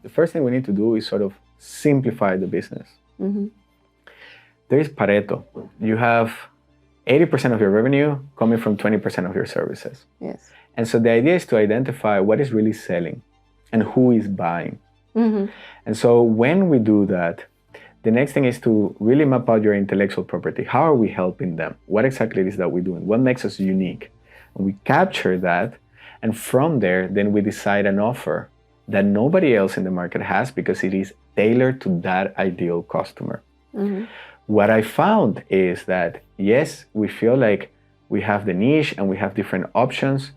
the first thing we need to do is sort of simplify the business. Mm-hmm. There is Pareto. You have 80% of your revenue coming from 20% of your services. Yes. And so the idea is to identify what is really selling and who is buying. Mm-hmm. And so when we do that, the next thing is to really map out your intellectual property. How are we helping them? What exactly it is that we're doing? What makes us unique? And we capture that. And from there, then we decide an offer that nobody else in the market has because it is tailored to that ideal customer. Mm-hmm. What I found is that, yes, we feel like we have the niche and we have different options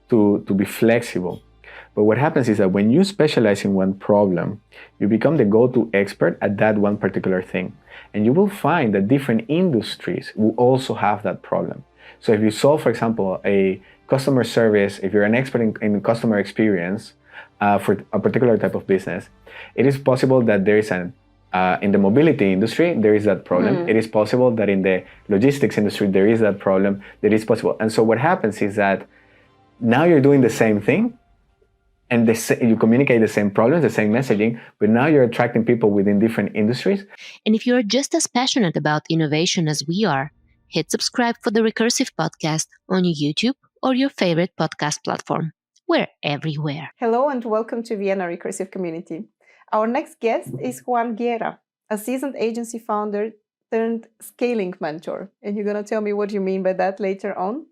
to be flexible. But what happens is that when you specialize in one problem, you become the go-to expert at that one particular thing. And you will find that different industries will also have that problem. So if you solve, for example, a customer service, if you're an expert in customer experience for a particular type of business, it is possible that there is in the mobility industry, there is that problem. Mm. It is possible that in the logistics industry, there is that problem. That is possible. And so what happens is that now you're doing the same thing and you communicate the same problems, the same messaging, but now you're attracting people within different industries. And if you're just as passionate about innovation as we are, hit subscribe for the Recursive podcast on YouTube or your favorite podcast platform. We're everywhere. Hello and welcome to Vienna Recursive community. Our next guest is Juan Guerra, a seasoned agency founder turned scaling mentor. And you're going to tell me what you mean by that later on.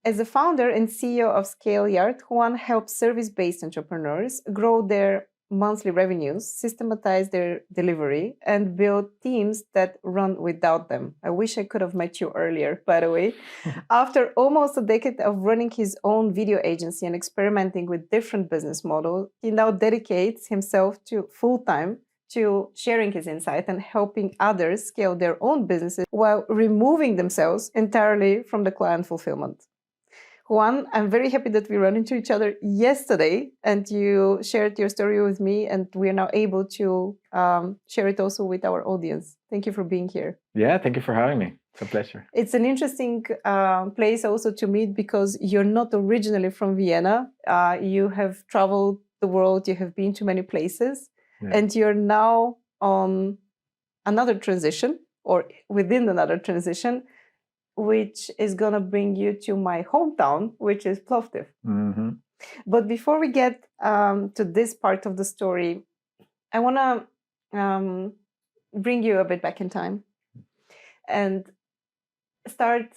As a founder and CEO of Scaleyard, Juan helps service-based entrepreneurs grow their monthly revenues, systematize their delivery, and build teams that run without them. I wish I could have met you earlier, by the way. After almost a decade of running his own video agency and experimenting with different business models, he now dedicates himself to full-time to sharing his insight and helping others scale their own businesses while removing themselves entirely from the client fulfillment. Juan, I'm very happy that we ran into each other yesterday and you shared your story with me, and we are now able to share it also with our audience. Thank you for being here. Yeah, thank you for having me. It's a pleasure. It's an interesting place also to meet because you're not originally from Vienna. You have traveled the world, you have been to many places, and you're now on another transition or within another transition, which is going to bring you to my hometown, which is Plovdiv. Mm-hmm. But before we get to this part of the story, I want to bring you a bit back in time and start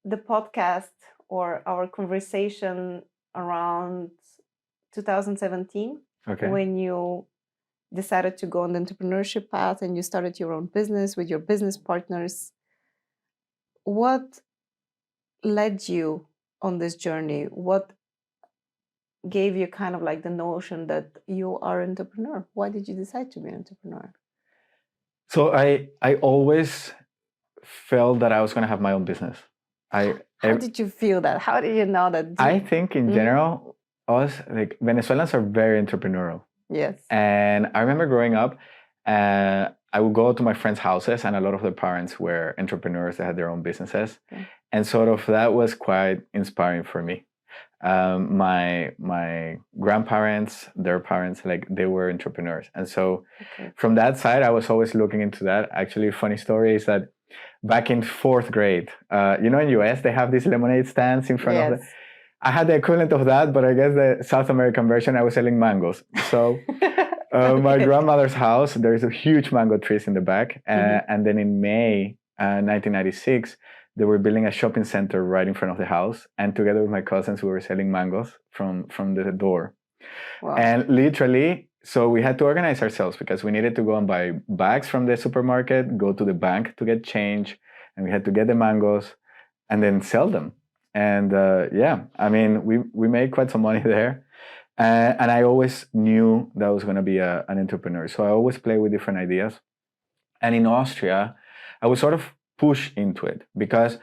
the podcast or our conversation around 2017, when you decided to go on the entrepreneurship path and you started your own business with your business partners. What led you on this journey? What gave you kind of like the notion that you are an entrepreneur? Why did you decide to be an entrepreneur? So I always felt that I was going to have my own business. How did you feel that? How did you know that? I think in general, us like Venezuelans are very entrepreneurial. Yes. And I remember growing up, I would go to my friends' houses, and a lot of the parents were entrepreneurs that had their own businesses. Okay. And sort of that was quite inspiring for me. My grandparents, their parents, like they were entrepreneurs. And so from that side, I was always looking into that. Actually, funny story is that back in 4th grade, in US, they have these lemonade stands in front of I had the equivalent of that, but I guess the South American version, I was selling mangoes. So my grandmother's house, there's a huge mango trees in the back. And then in May 1996, they were building a shopping center right in front of the house. And together with my cousins, we were selling mangoes from the door. Wow. And literally, so we had to organize ourselves because we needed to go and buy bags from the supermarket, go to the bank to get change, and we had to get the mangoes and then sell them. And I mean, we made quite some money there. And I always knew that I was going to be an entrepreneur. So I always play with different ideas. And in Austria, I was sort of pushed into it because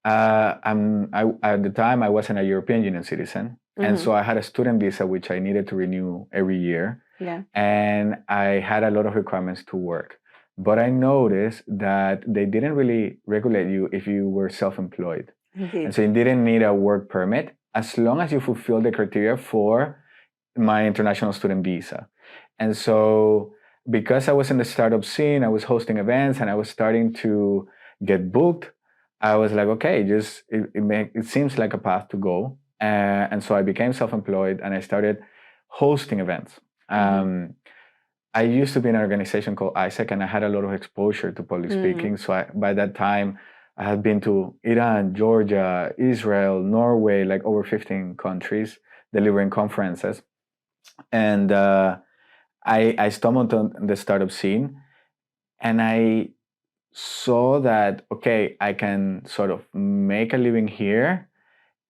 at the time I wasn't a European Union citizen. Mm-hmm. And so I had a student visa, which I needed to renew every year. Yeah. And I had a lot of requirements to work. But I noticed that they didn't really regulate you if you were self-employed. Indeed. And so you didn't need a work permit as long as you fulfill the criteria for my international student visa. And so because I was in the startup scene, I was hosting events and I was starting to get booked. I was like, okay, it seems like a path to go. And so I became self-employed and I started hosting events. I used to be in an organization called ISEC, and I had a lot of exposure to public speaking. So by that time, I had been to Iran, Georgia, Israel, Norway, like over 15 countries, delivering conferences. And I stumbled on the startup scene, and I saw that, okay, I can sort of make a living here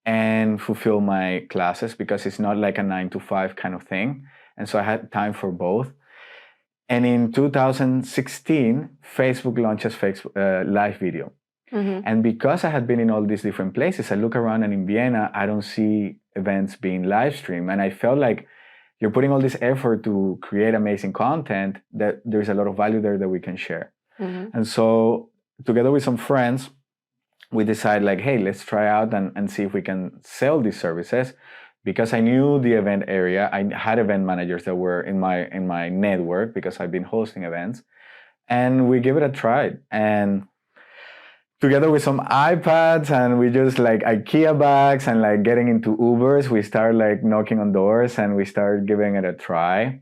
and fulfill my classes because it's not like a 9 to 5 kind of thing. And so I had time for both. And in 2016, Facebook launches live video. And because I had been in all these different places, I look around and in Vienna, I don't see events being live streamed. And I felt like you're putting all this effort to create amazing content, that there's a lot of value there that we can share. And so together with some friends, we decided like, hey, let's try out and see if we can sell these services. Because I knew the event area, I had event managers that were in my network because I've been hosting events, and we give it a try. And together with some iPads and we just like IKEA bags and like getting into Ubers, we started like knocking on doors and we started giving it a try.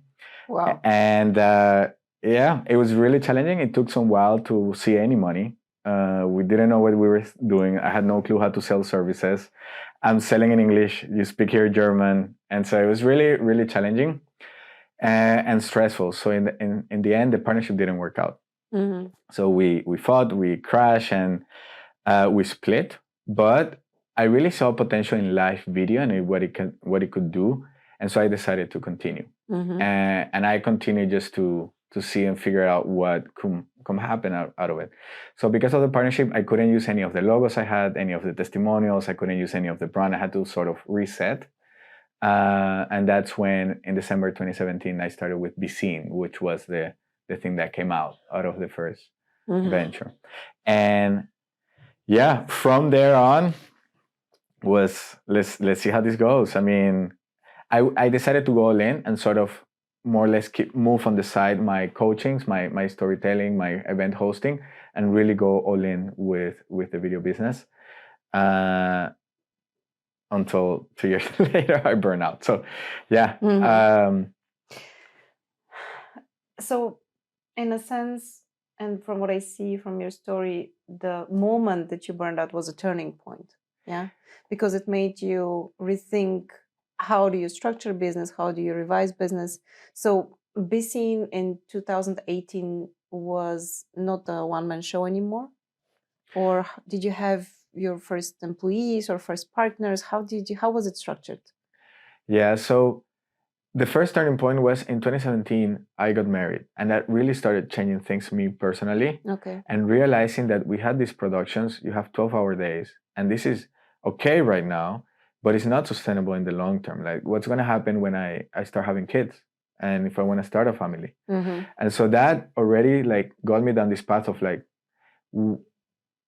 Wow! And yeah, it was really challenging. It took some while to see any money. We didn't know what we were doing. I had no clue how to sell services. I'm selling in English. You speak here German, and so it was really, really challenging and stressful. So in the end, the partnership didn't work out. So we fought, we crashed, and we split. But I really saw potential in live video and what it could do, and so I decided to continue. And I continued just to see and figure out what could happen out of it. So because of the partnership, I couldn't use any of the logos I had, any of the testimonials. I couldn't use any of the brand. I had to sort of reset. And that's when in December 2017, I started with Be Seen, which was the thing that came out of the first venture. And yeah, from there on was let's see how this goes. I mean, I decided to go all in and sort of more or less move on the side my coachings, my storytelling, my event hosting, and really go all in with the video business. Until 2 years later, I burn out. So yeah. So in a sense, and from what I see from your story, the moment that you burned out was a turning point. Yeah, because it made you rethink, how do you structure business? How do you revise business? So Be Seen in 2018 was not a one-man show anymore? Or did you have your first employees or first partners? How was it structured? Yeah, so the first turning point was in 2017, I got married, and that really started changing things for me personally. Okay. And realizing that we had these productions, you have 12-hour days, and this is okay right now, but it's not sustainable in the long term. Like, what's going to happen when I start having kids, and if I want to start a family? And so that already like got me down this path of like,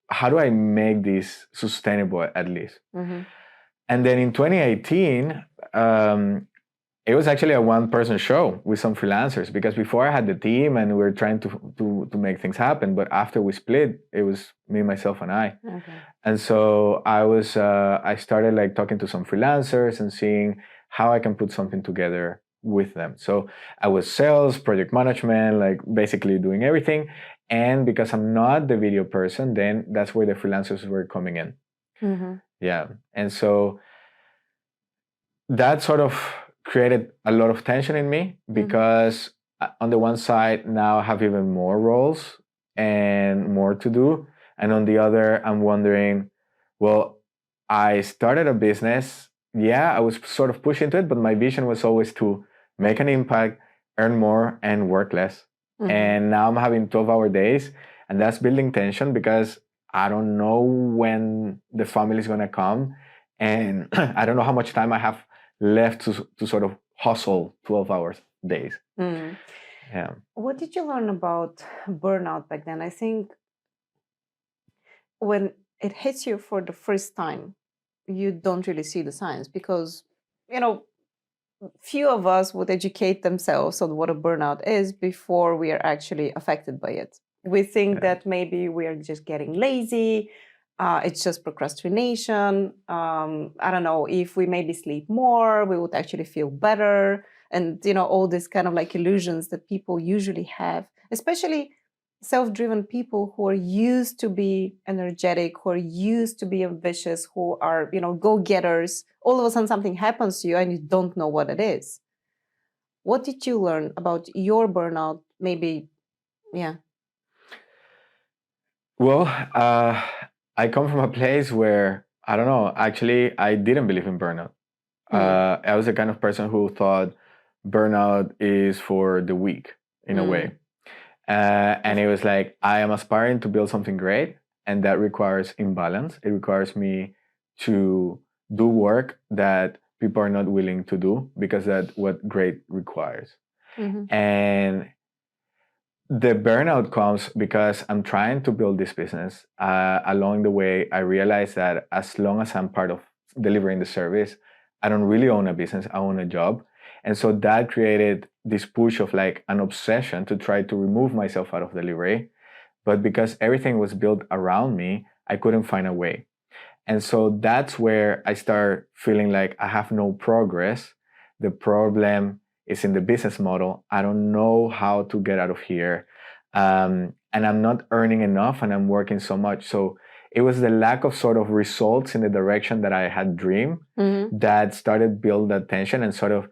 how do I make this sustainable at least? And then in 2018, it was actually a one-person show with some freelancers, because before I had the team and we were trying to make things happen. But after we split, it was me, myself, and I. And so I started like talking to some freelancers and seeing how I can put something together with them. So I was sales, project management, like basically doing everything. And because I'm not the video person, then that's where the freelancers were coming in. Yeah. And so that sort of created a lot of tension in me, because on the one side, now I have even more roles and more to do. And on the other, I'm wondering, well, I started a business. Yeah, I was sort of pushed into it, but my vision was always to make an impact, earn more, and work less. And now I'm having 12-hour days, and that's building tension because I don't know when the family is going to come, and I don't know how much time I have left to sort of hustle 12 hours days. Yeah. What did you learn about burnout back then? I think when it hits you for the first time, you don't really see the signs, because, few of us would educate themselves on what a burnout is before we are actually affected by it. We think that maybe we are just getting lazy. It's just procrastination. I don't know, if we maybe sleep more, we would actually feel better. And, all these kind of like illusions that people usually have, especially self-driven people who are used to be energetic, who are used to be ambitious, who are, go-getters. All of a sudden something happens to you and you don't know what it is. What did you learn about your burnout? Maybe, yeah. Well, I come from a place where, I don't know, actually, I didn't believe in burnout. I was the kind of person who thought burnout is for the weak, in a way. And it was like, I am aspiring to build something great, and that requires imbalance. It requires me to do work that people are not willing to do, because that's what great requires. And the burnout comes because I'm trying to build this business. Along the way, I realized that as long as I'm part of delivering the service, I don't really own a business, I own a job. And so that created this push of like an obsession to try to remove myself out of delivery. But because everything was built around me, I couldn't find a way. And so that's where I start feeling like I have no progress. The problem is in the business model. I don't know how to get out of here. And I'm not earning enough, and I'm working so much. So it was the lack of sort of results in the direction that I had dreamed that started build that tension. And sort of,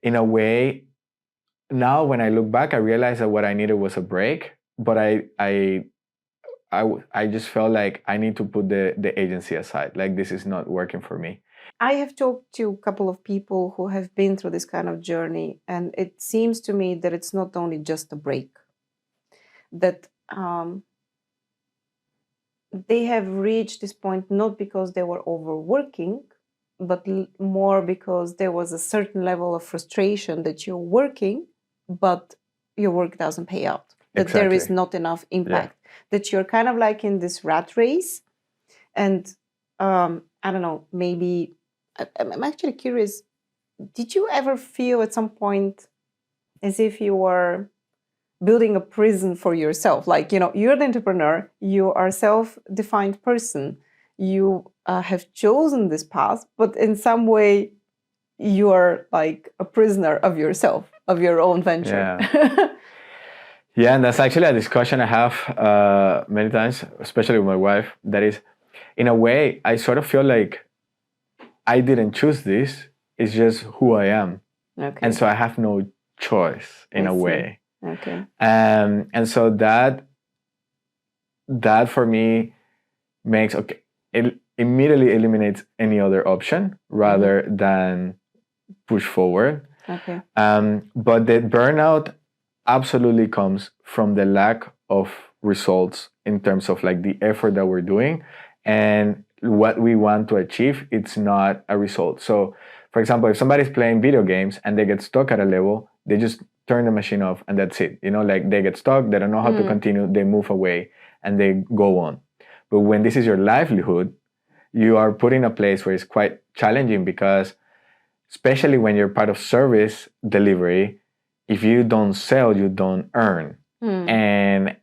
in a way, now when I look back, I realized that what I needed was a break. But I just felt like I need to put the agency aside. Like, this is not working for me. I have talked to a couple of people who have been through this kind of journey, and it seems to me that it's not only just a break, that they have reached this point not because they were overworking, but more because there was a certain level of frustration that you're working, but your work doesn't pay out, that there is not enough impact, that you're kind of like in this rat race. And I don't know, maybe I'm actually curious, did you ever feel at some point as if you were building a prison for yourself? Like, you're the entrepreneur, you are a self-defined person, you have chosen this path, but in some way you are like a prisoner of yourself, of your own venture. Yeah, and that's actually a discussion I have many times, especially with my wife. That is, in a way, I sort of feel like I didn't choose this. It's just who I am. And so I have no choice in a way. And so that for me makes, it immediately eliminates any other option rather than push forward. But the burnout absolutely comes from the lack of results in terms of like the effort that we're doing and what we want to achieve. It's not a result. So, for example, if somebody's playing video games and they get stuck at a level, they just turn the machine off and that's it. Like they get stuck, they don't know how to continue, they move away and they go on. But when this is your livelihood, you are put in a place where it's quite challenging, because especially when you're part of service delivery, if you don't sell, you don't earn. And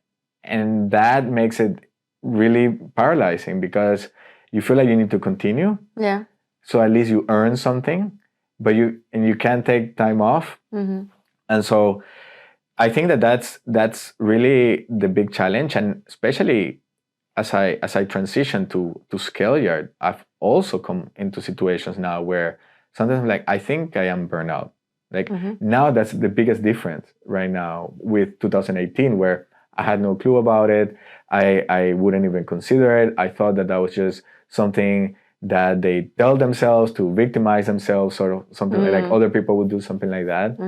that makes it really paralyzing, because you feel like you need to continue. So at least you earn something, but you can't take time off. And so I think that's really the big challenge. And especially as I transition to Scaleyard, I've also come into situations now where sometimes I'm like, I think I am burnout. Like now that's the biggest difference right now with 2018, where I had no clue about it. I wouldn't even consider it. I thought that was just something that they tell themselves to victimize themselves, sort of something like other people would do something like that.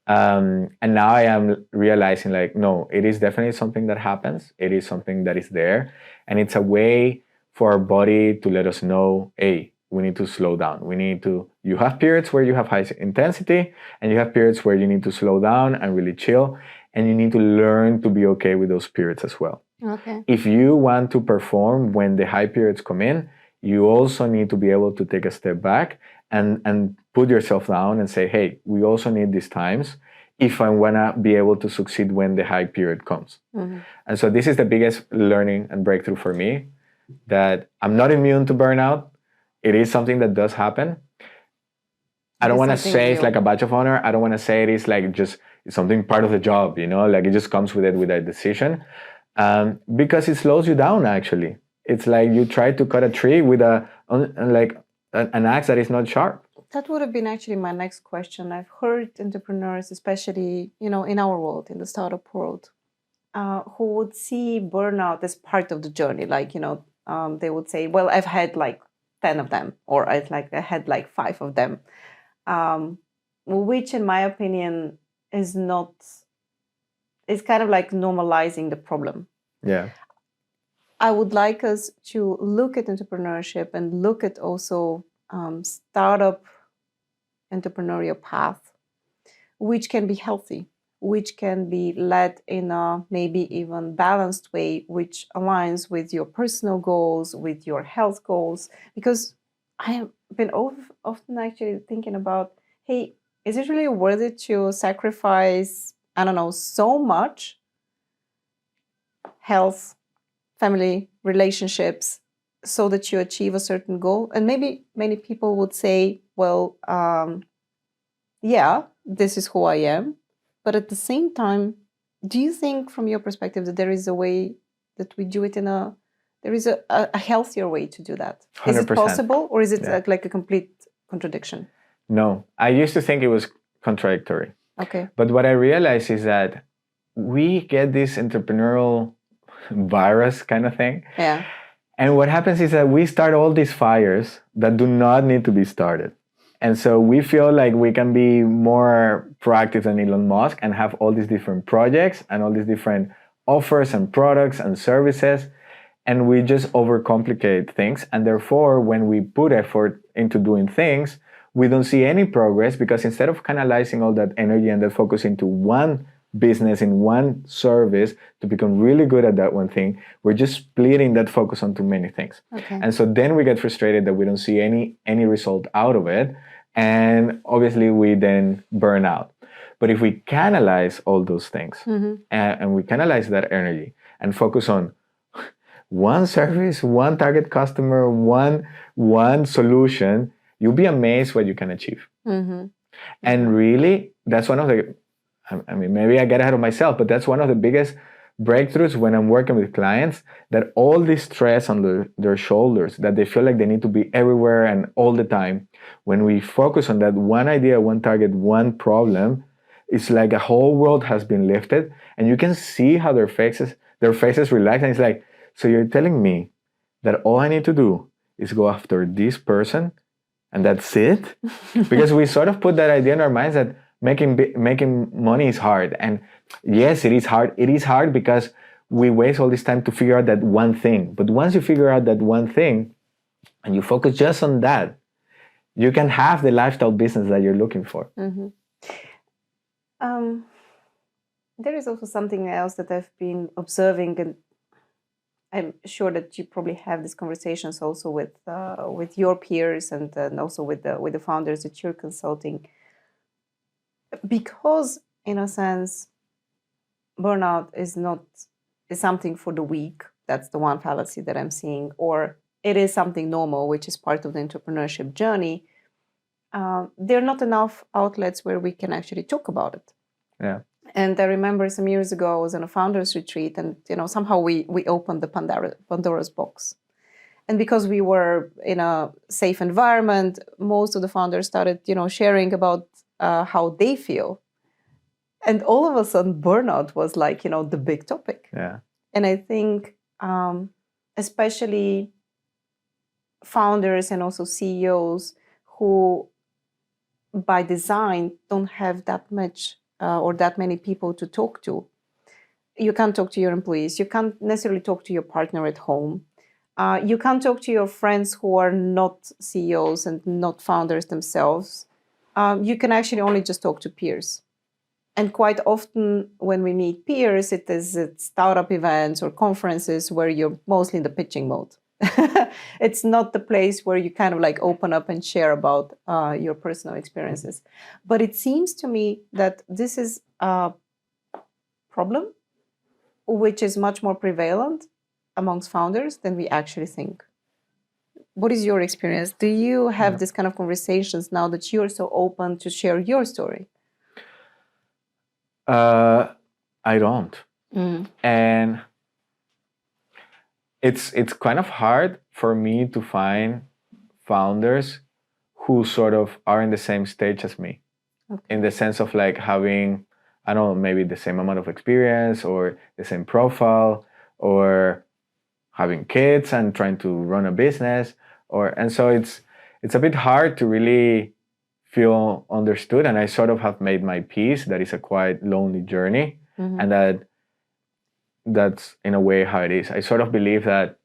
And now I am realizing like, no, it is definitely something that happens. It is something that is there. And it's a way for our body to let us know, hey, we need to slow down. You have periods where you have high intensity, and you have periods where you need to slow down and really chill. And you need to learn to be okay with those periods as well. If you want to perform when the high periods come in, you also need to be able to take a step back and put yourself down and say, hey, we also need these times if I want to be able to succeed when the high period comes. And so this is the biggest learning and breakthrough for me, that I'm not immune to burnout. It is something that does happen. I don't want to say it's like a badge of honor. I don't want to say it is like just something part of the job, like it just comes with it with a decision, because it slows you down. Actually, it's like you try to cut a tree with an axe that is not sharp. That would have been actually my next question. I've heard entrepreneurs, especially in our world, in the startup world, who would see burnout as part of the journey. Like they would say, "Well, I've had like 10 of them, or I had like 5 of them," which, in my opinion, is not. It's kind of like normalizing the problem. Yeah. I would like us to look at entrepreneurship and look at also startup entrepreneurial path, which can be healthy, which can be led in a maybe even balanced way, which aligns with your personal goals, with your health goals. Because I have been often actually thinking about, hey, is it really worth it to sacrifice, I don't know, so much health, family, relationships, so that you achieve a certain goal? And maybe many people would say, well, yeah, this is who I am. But at the same time, do you think from your perspective that there is a way that we do it there is a healthier way to do that? 100%. Is it possible, or is it like a complete contradiction? No, I used to think it was contradictory. Okay. But what I realized is that we get this entrepreneurial virus kind of thing. Yeah. And what happens is that we start all these fires that do not need to be started. And so we feel like we can be more proactive than Elon Musk and have all these different projects and all these different offers and products and services. And we just overcomplicate things. And therefore, when we put effort into doing things, we don't see any progress, because instead of canalizing all that energy and that focus into one business, in one service, to become really good at that one thing, we're just splitting that focus onto many things. Okay. And so then we get frustrated that we don't see any result out of it. And obviously we then burn out. But if we canalize all those things, and we canalize that energy and focus on one service, one target customer, one solution, you'll be amazed what you can achieve. And really, that's one of the, I mean, maybe I get ahead of myself, but that's one of the biggest breakthroughs when I'm working with clients, that all this stress on their shoulders, that they feel like they need to be everywhere and all the time. When we focus on that one idea, one target, one problem, it's like a whole world has been lifted, and you can see how their faces relax. And it's like, so you're telling me that all I need to do is go after this person and that's it? Because we sort of put that idea in our minds that making money is hard. And yes, it is hard. It is hard because we waste all this time to figure out that one thing. But once you figure out that one thing and you focus just on that, you can have the lifestyle business that you're looking for. There is also something else that I've been observing, and I'm sure that you probably have these conversations also with your peers and also with the founders that you're consulting. Because, in a sense, burnout is something for the weak. That's the one fallacy that I'm seeing. Or it is something normal, which is part of the entrepreneurship journey. There are not enough outlets where we can actually talk about it. Yeah. And I remember some years ago, I was on a founders retreat, and somehow we opened the Pandora's box. And because we were in a safe environment, most of the founders started, sharing about how they feel. And all of a sudden, burnout was like, the big topic. Yeah. And I think especially founders and also CEOs who by design don't have that much or that many people to talk to. You can't talk to your employees. You can't necessarily talk to your partner at home. You can't talk to your friends who are not CEOs and not founders themselves. You can actually only just talk to peers. And quite often when we meet peers, it is at startup events or conferences where you're mostly in the pitching mode. It's not the place where you kind of like open up and share about your personal experiences. But it seems to me that this is a problem which is much more prevalent amongst founders than we actually think. What is your experience? Do you have this kind of conversations now that you're so open to share your story? I don't. And it's kind of hard for me to find founders who sort of are in the same stage as me, in the sense of like having, I don't know, maybe the same amount of experience or the same profile, or having kids and trying to run a business, and so it's a bit hard to really feel understood. And I sort of have made my peace that it's a quite lonely journey, and that's in a way how it is. I sort of believe that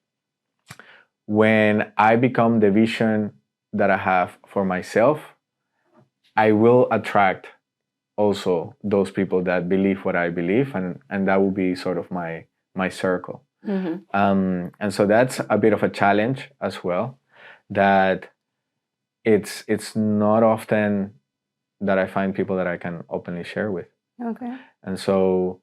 when I become the vision that I have for myself, I will attract also those people that believe what I believe, and that will be sort of my circle. And so that's a bit of a challenge as well, that it's not often that I find people that I can openly share with. Okay. And so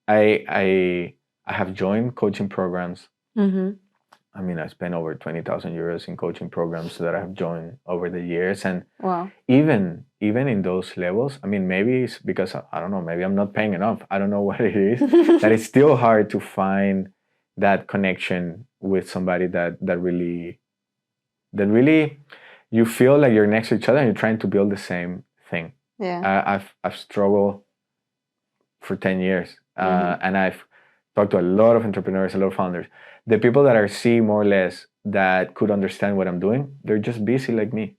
I have joined coaching programs. I mean, I spent over 20,000 euros in coaching programs that I have joined over the years. And even in those levels, I mean, maybe it's because, I don't know, maybe I'm not paying enough. I don't know what it is. That it's still hard to find that connection with somebody that really you feel like you're next to each other and you're trying to build the same thing. Yeah. I've struggled for 10 years. And I've talked to a lot of entrepreneurs, a lot of founders. The people that I see more or less that could understand what I'm doing, they're just busy like me.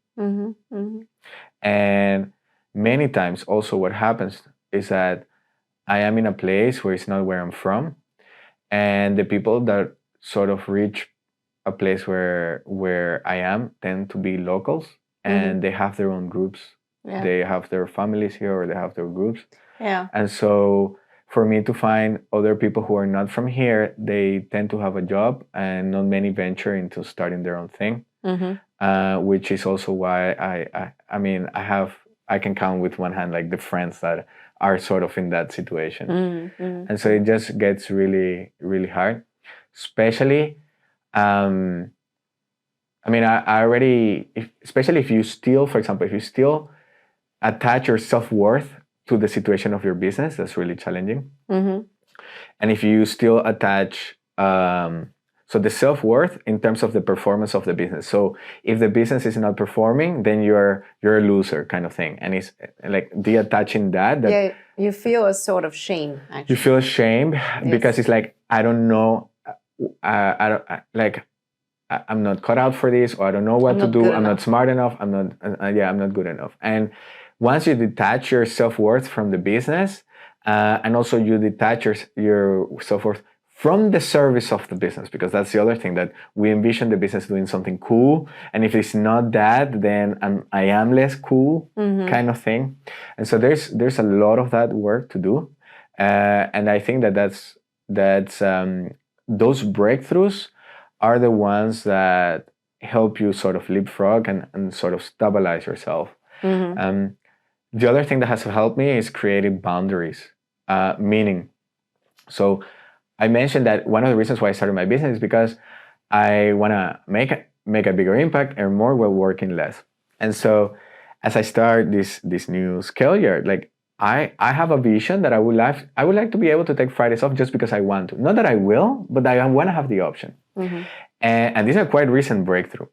And many times also what happens is that I am in a place where it's not where I'm from. And the people that sort of reach a place where I am tend to be locals, and they have their own groups. They have their families here, or they have their groups. And so for me to find other people who are not from here, they tend to have a job, and not many venture into starting their own thing, which is also why I mean, I can count with one hand like the friends that are sort of in that situation. And so it just gets really, really hard, especially, I mean, I already, especially if you still, for example, if you still attach your self-worth to the situation of your business, that's really challenging. And if you still attach, so the self-worth in terms of the performance of the business. So if the business is not performing, then you're a loser kind of thing. And it's like detaching that you feel a sort of shame, actually. You feel ashamed because it's like, I don't know, I'm not cut out for this, or I don't know what to do. I'm not smart enough. I'm not good enough. And once you detach your self-worth from the business, and also you detach your self-worth from the service of the business, because that's the other thing, that we envision the business doing something cool. And if it's not that, then I am less cool kind of thing. And so there's a lot of that work to do. And I think that's those breakthroughs are the ones that help you sort of leapfrog and sort of stabilize yourself. The other thing that has helped me is creating boundaries, meaning. So I mentioned that one of the reasons why I started my business is because I want to make a bigger impact, earn more while working less. And so as I start this new Scaleyard, like I have a vision that I would like to be able to take Fridays off just because I want to. Not that I will, but I want to have the option. And this is a quite recent breakthrough.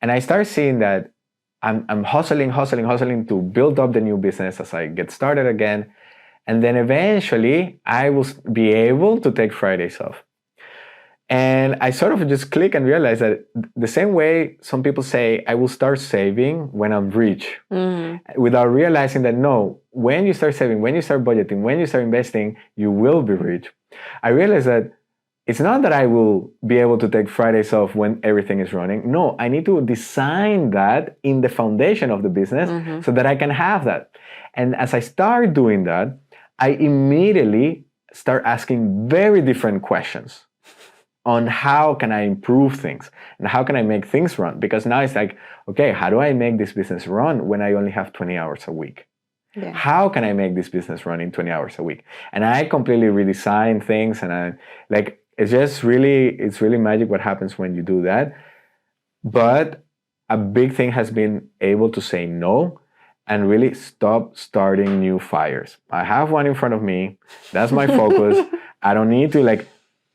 And I start seeing that I'm hustling to build up the new business as I get started again. And then eventually I will be able to take Fridays off. And I sort of just click and realize that the same way some people say, I will start saving when I'm rich, without realizing that no, when you start saving, when you start budgeting, when you start investing, you will be rich. I realized that it's not that I will be able to take Fridays off when everything is running. No, I need to design that in the foundation of the business so that I can have that. And as I start doing that, I immediately start asking very different questions. on how can I improve things and how can I make things run? Because now it's like, okay, how do I make this business run when I only have 20 hours a week? Yeah. How can I make this business run in 20 hours a week? And I completely redesign things, and it's really magic what happens when you do that. But a big thing has been able to say no and really stop starting new fires. I have one in front of me. That's my focus. I don't need to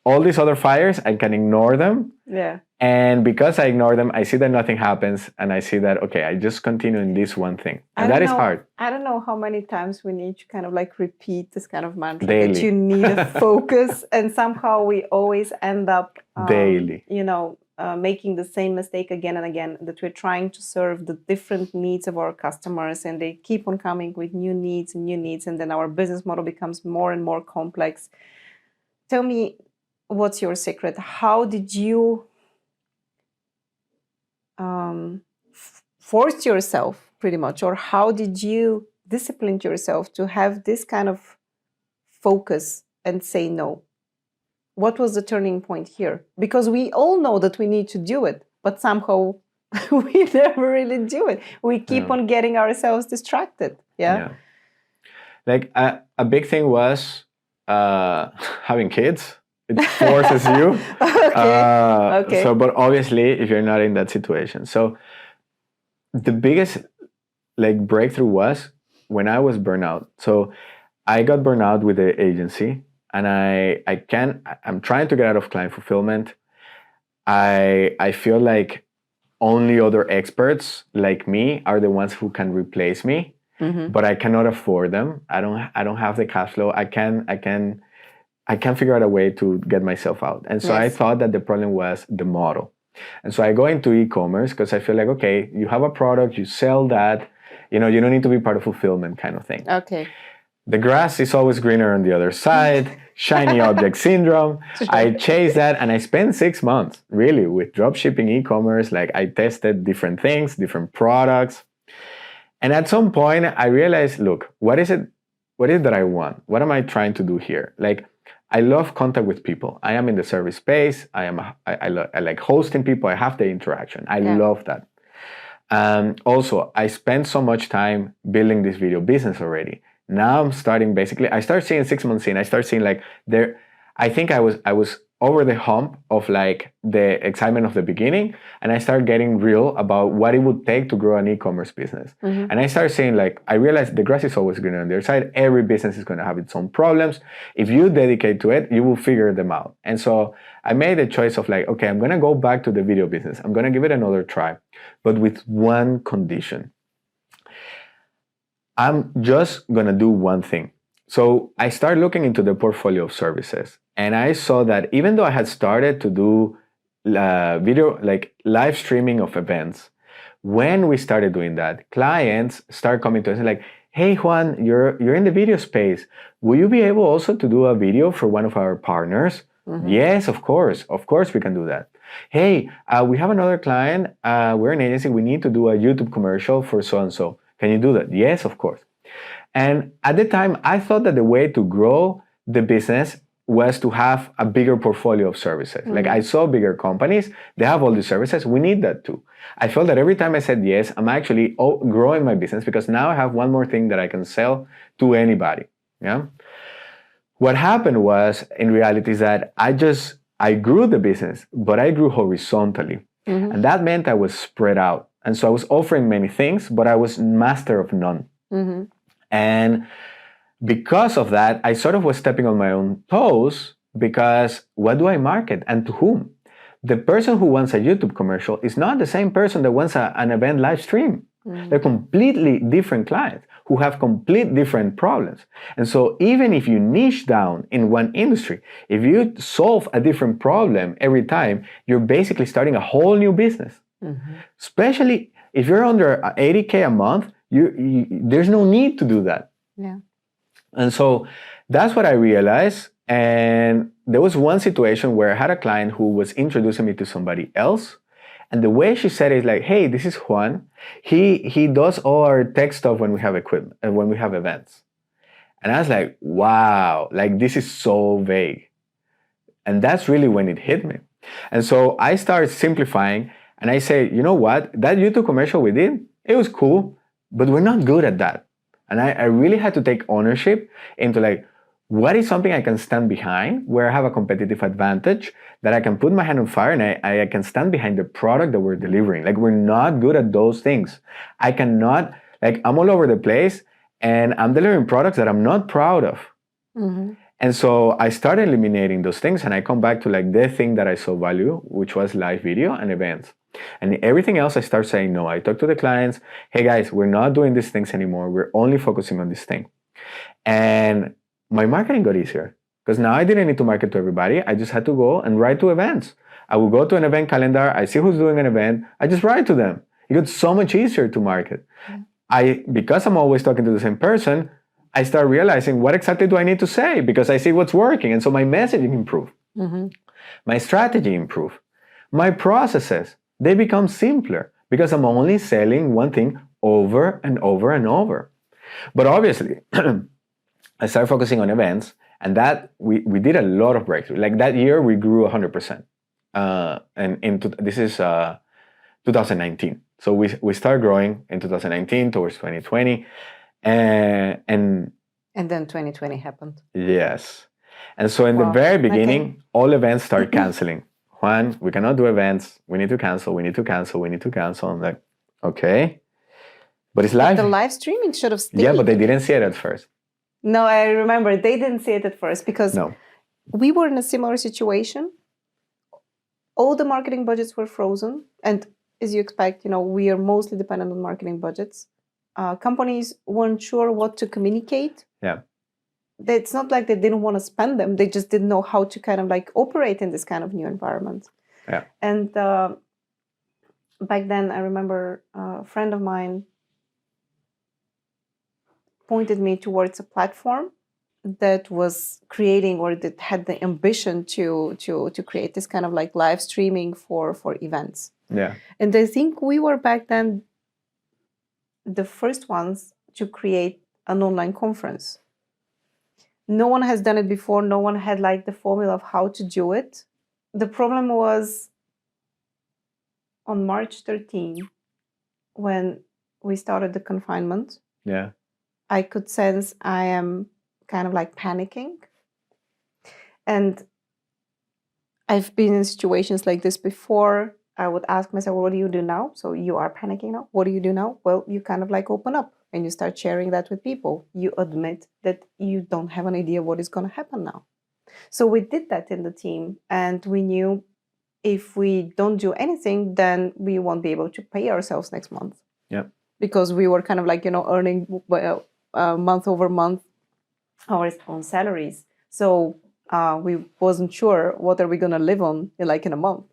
all these other fires, I can ignore them. Yeah. And because I ignore them, I see that nothing happens, and I see that, okay, I just continue in this one thing. And that is hard. I don't know how many times we need to kind of repeat this kind of mantra Daily. that you need a focus, and somehow we always end up daily, making the same mistake again and again, that we're trying to serve the different needs of our customers, and they keep on coming with new needs, and then our business model becomes more and more complex. Tell me, what's your secret? How did you force yourself, pretty much, or how did you discipline yourself to have this kind of focus and say no? What was the turning point here? Because we all know that we need to do it, but somehow we never really do it. We keep on getting ourselves distracted. Yeah. A big thing was having kids. It forces you. Okay. So, but obviously, if you're not in that situation, so the biggest breakthrough was when I was burnout. So I got burnout with the agency, and I'm trying to get out of client fulfillment. I feel like only other experts like me are the ones who can replace me, but I cannot afford them. I don't have the cash flow. I can figure out a way to get myself out. And so I thought that the problem was the model. And so I go into e-commerce because I feel like, okay, you have a product, you sell that, you don't need to be part of fulfillment kind of thing. Okay. The grass is always greener on the other side, shiny object syndrome. I chased that, and I spent 6 months really with dropshipping e-commerce. I tested different things, different products. And at some point I realized, look, what is it that I want? What am I trying to do here? I love contact with people. I am in the service space. I like hosting people. I have the interaction. I love that. Also, I spent so much time building this video business already. Now I'm starting I start seeing 6 months in, I start seeing I think I was over the hump of the excitement of the beginning, and I started getting real about what it would take to grow an e-commerce business. And I started saying I realized the grass is always greener on the other side. Every business is going to have its own problems. If you dedicate to it, you will figure them out. And so I made the choice of okay, I'm going to go back to the video business. I'm going to give it another try, but with one condition. I'm just going to do one thing. So I started looking into the portfolio of services, and I saw that even though I had started to do video, live streaming of events, when we started doing that, clients start coming to us hey, Juan, you're in the video space. Will you be able also to do a video for one of our partners? Yes, of course. Of course we can do that. Hey, we have another client. We're an agency. We need to do a YouTube commercial for so-and-so. Can you do that? Yes, of course. And at the time, I thought that the way to grow the business was to have a bigger portfolio of services. I saw bigger companies, they have all these services. We need that too. I felt that every time I said yes, I'm actually growing my business, because now I have one more thing that I can sell to anybody. Yeah. What happened was, in reality, is that I grew the business, but I grew horizontally. And that meant I was spread out. And so I was offering many things, but I was master of none. And because of that, I sort of was stepping on my own toes, because what do I market and to whom? The person who wants a YouTube commercial is not the same person that wants an event live stream. They're completely different clients who have complete different problems. And so even if you niche down in one industry, if you solve a different problem every time, you're basically starting a whole new business. Especially if you're under 80K a month, there's no need to do that. Yeah. And so that's what I realized. And there was one situation where I had a client who was introducing me to somebody else. And the way she said it is hey, this is Juan. He does all our tech stuff when we have equipment and when we have events. And I was like, wow, this is so vague. And that's really when it hit me. And so I started simplifying, and I say, you know what? That YouTube commercial we did, it was cool, but we're not good at that. And I really had to take ownership into like, what is something I can stand behind, where I have a competitive advantage, that I can put my hand on fire and I can stand behind the product that we're delivering. Like, we're not good at those things. I cannot, like, I'm all over the place and I'm delivering products that I'm not proud of. Mm-hmm. And so I started eliminating those things, and I come back to like the thing that I saw value, which was live video and events. And everything else I start saying no. I talk to the clients, hey guys, we're not doing these things anymore. We're only focusing on this thing. And my marketing got easier, because now I didn't need to market to everybody. I just had to go and write to events. I would go to an event calendar. I see who's doing an event. I just write to them. It got so much easier to market. Because I'm always talking to the same person, I start realizing, what exactly do I need to say? Because I see what's working. And so my messaging improved. Mm-hmm. My strategy improved. My processes, they become simpler, because I'm only selling one thing over and over and over. But obviously, I started focusing on events, and that we did a lot of breakthrough. Like that year, we grew 100%. This is 2019. So we started growing in 2019 towards 2020. And then 2020 happened. Yes. And so in the very beginning, all events start canceling. Juan, we cannot do events. We need to cancel. We need to cancel. We need to cancel. I'm like, okay. But it's live. But the live streaming should have stayed. Yeah, but they didn't see it at first. No, I remember they didn't see it at first, because we were in a similar situation. All the marketing budgets were frozen. And as you expect, we are mostly dependent on marketing budgets. Companies weren't sure what to communicate. Yeah. It's not like they didn't want to spend them. They just didn't know how to kind of like operate in this kind of new environment. Yeah. And back then, I remember a friend of mine pointed me towards a platform that was creating, or that had the ambition to create this kind of like live streaming for events. Yeah. And I think we were back then the first ones to create an online conference. No one has done it before. No one had like the formula of how to do it. The problem was on March 13, when we started the confinement. Yeah. I could sense I am kind of like panicking. And I've been in situations like this before. I would ask myself, well, what do you do now? So you are panicking now. What do you do now? Well, you kind of like open up and you start sharing that with people. You admit that you don't have an idea what is going to happen now. So we did that in the team, and we knew if we don't do anything, then we won't be able to pay ourselves next month. Yeah. Because we were kind of like, earning month over month our own salaries. So we wasn't sure what are we going to live on in a month.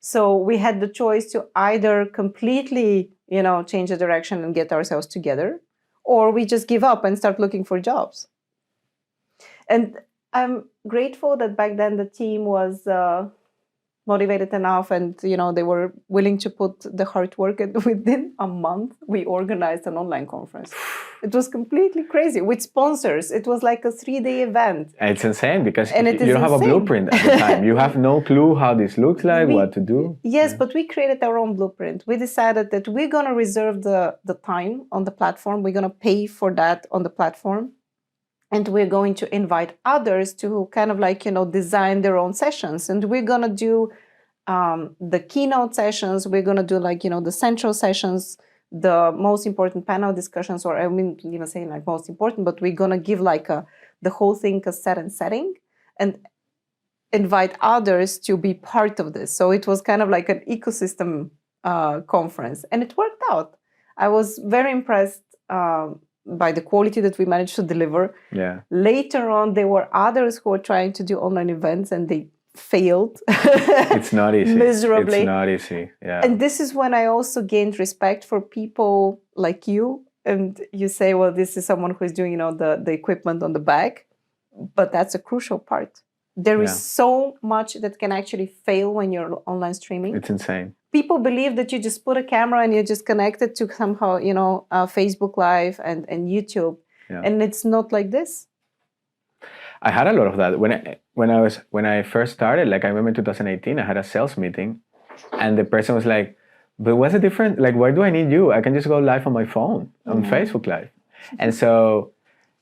So we had the choice to either completely, change the direction and get ourselves together, or we just give up and start looking for jobs. And I'm grateful that back then the team was motivated enough, and they were willing to put the hard work. And within a month, we organized an online conference. It was completely crazy with sponsors. It was like a 3-day event. It's insane, because you don't have a blueprint at the time. You have no clue how this looks like, what to do. Yes, but we created our own blueprint. We decided that we're going to reserve the time on the platform. We're going to pay for that on the platform. And we're going to invite others to kind of like, design their own sessions. And we're going to do the keynote sessions. We're going to do the central sessions, the most important panel discussions, or I mean, even saying like most important, but we're going to give the whole thing a set and setting and invite others to be part of this. So it was kind of like an ecosystem conference, and it worked out. I was very impressed by the quality that we managed to deliver. Yeah. Later on, there were others who were trying to do online events, and they failed. It's not easy. Miserably. It's not easy. Yeah. And this is when I also gained respect for people like you. And you say, well, this is someone who is doing, the equipment on the back. But that's a crucial part. There is so much that can actually fail when you're online streaming. It's insane. People believe that you just put a camera and you just connect it to somehow, Facebook Live and YouTube. Yeah. And it's not like this. I had a lot of that when I first started. Like I remember in 2018, I had a sales meeting, and the person was like, "But what's the difference? Like, why do I need you? I can just go live on my phone on Facebook Live." And so,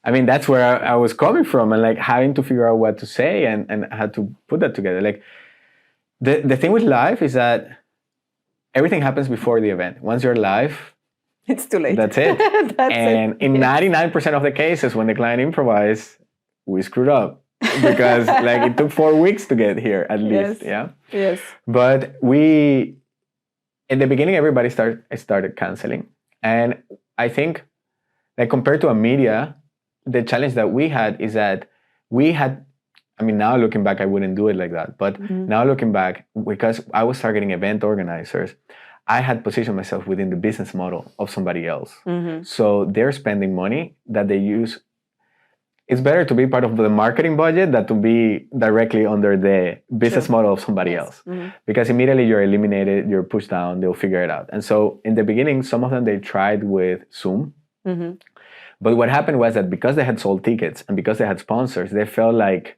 I mean, that's where I was coming from, and like having to figure out what to say and how to put that together. Like the thing with live is that everything happens before the event. Once you're live, it's too late. That's it. And in 99% of the cases, when the client improvised, we screwed up because like it took 4 weeks to get here at least. Yeah. Yes. But in the beginning, everybody started canceling. And I think like compared to a media, the challenge that we had is that I mean, now looking back, I wouldn't do it like that. But now looking back, because I was targeting event organizers, I had positioned myself within the business model of somebody else. So they're spending money that they use. It's better to be part of the marketing budget than to be directly under the business model of somebody else. Because immediately you're eliminated, you're pushed down, they'll figure it out. And so in the beginning, some of them, they tried with Zoom. But what happened was that because they had sold tickets and because they had sponsors, they felt like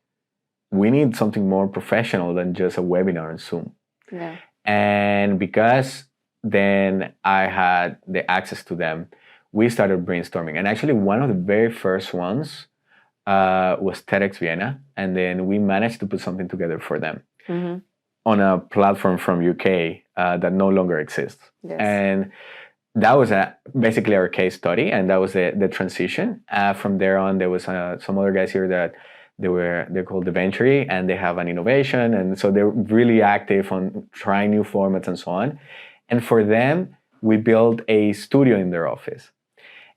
we need something more professional than just a webinar on Zoom. Yeah. And because then I had the access to them, we started brainstorming. And actually one of the very first ones was TEDx Vienna. And then we managed to put something together for them on a platform from UK that no longer exists. Yes. And that was basically our case study. And that was the transition. From there on, there was some other guys here that they're called The Venture, and they have an innovation. And so they're really active on trying new formats and so on. And for them, we built a studio in their office.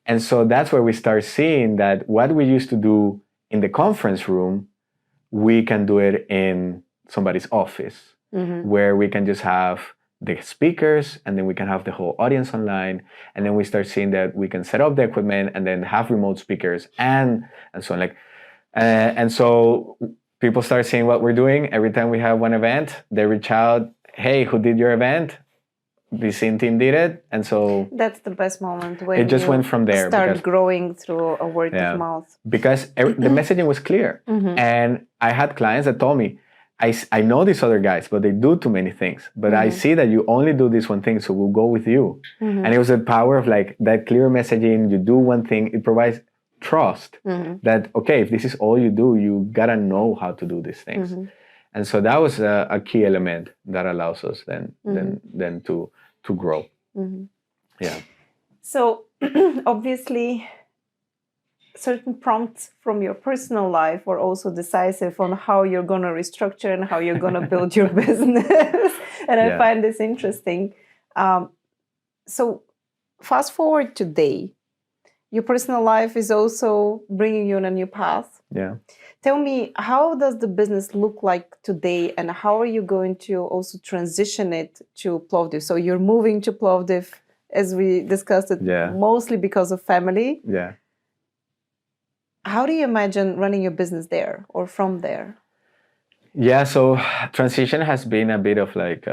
And so that's where we start seeing that what we used to do in the conference room, we can do it in somebody's office, where we can just have the speakers, and then we can have the whole audience online. And then we start seeing that we can set up the equipment and then have remote speakers and so on. And so people start seeing what we're doing. Every time we have one event, they reach out, "Hey, who did your event? The scene team did it." And so that's the best moment when it just went from there. Start growing through a word of mouth. Because the messaging was clear. And I had clients that told me, I know these other guys, but they do too many things. But I see that you only do this one thing, so we'll go with you. And it was the power of like that clear messaging. You do one thing, it provides trust that, okay, if this is all you do, you gotta know how to do these things. And so that was a key element that allows us then to grow. Yeah. So obviously, certain prompts from your personal life were also decisive on how you're going to restructure and how you're going to build your business. And I find this interesting. So fast forward today, your personal life is also bringing you on a new path. Yeah. Tell me, how does the business look like today, and how are you going to also transition it to Plovdiv? So you're moving to Plovdiv, as we discussed it, mostly because of family. Yeah. How do you imagine running your business there or from there? Yeah, so transition has been a bit of like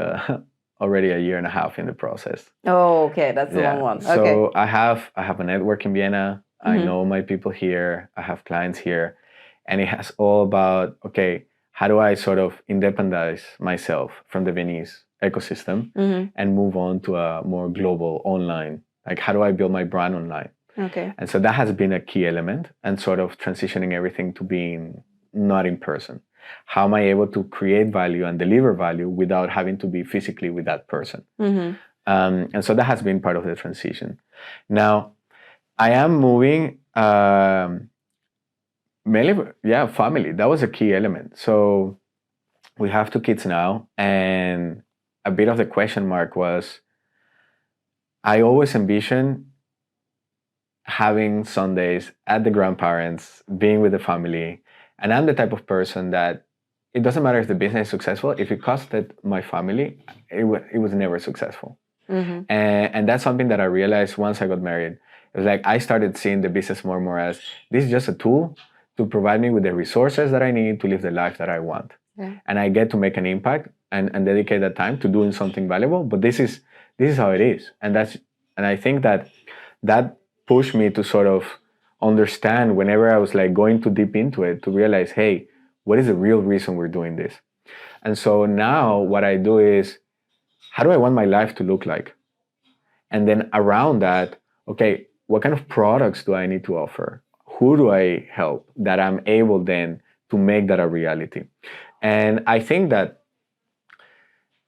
already a year and a half in the process. Oh, okay, that's a long one. Okay. So I have a network in Vienna. I know my people here. I have clients here. And it has all about, okay, how do I sort of independize myself from the Viennese ecosystem and move on to a more global online? Like, how do I build my brand online? Okay. And so that has been a key element, and sort of transitioning everything to being not in person. How am I able to create value and deliver value without having to be physically with that person? And so that has been part of the transition. Now, I am moving mainly, family. That was a key element. So we have 2 kids now, and a bit of the question mark was, I always envisioned having Sundays at the grandparents, being with the family. And I'm the type of person that it doesn't matter if the business is successful. If it costed my family, it was never successful. And that's something that I realized once I got married. It was like I started seeing the business more and more as this is just a tool to provide me with the resources that I need to live the life that I want. And I get to make an impact and dedicate that time to doing something valuable. But this is how it is. And I think that pushed me to sort of understand whenever I was like going too deep into it to realize, hey, what is the real reason we're doing this? And so now what I do is, how do I want my life to look like? And then around that, okay, what kind of products do I need to offer? Who do I help that I'm able then to make that a reality? And I think that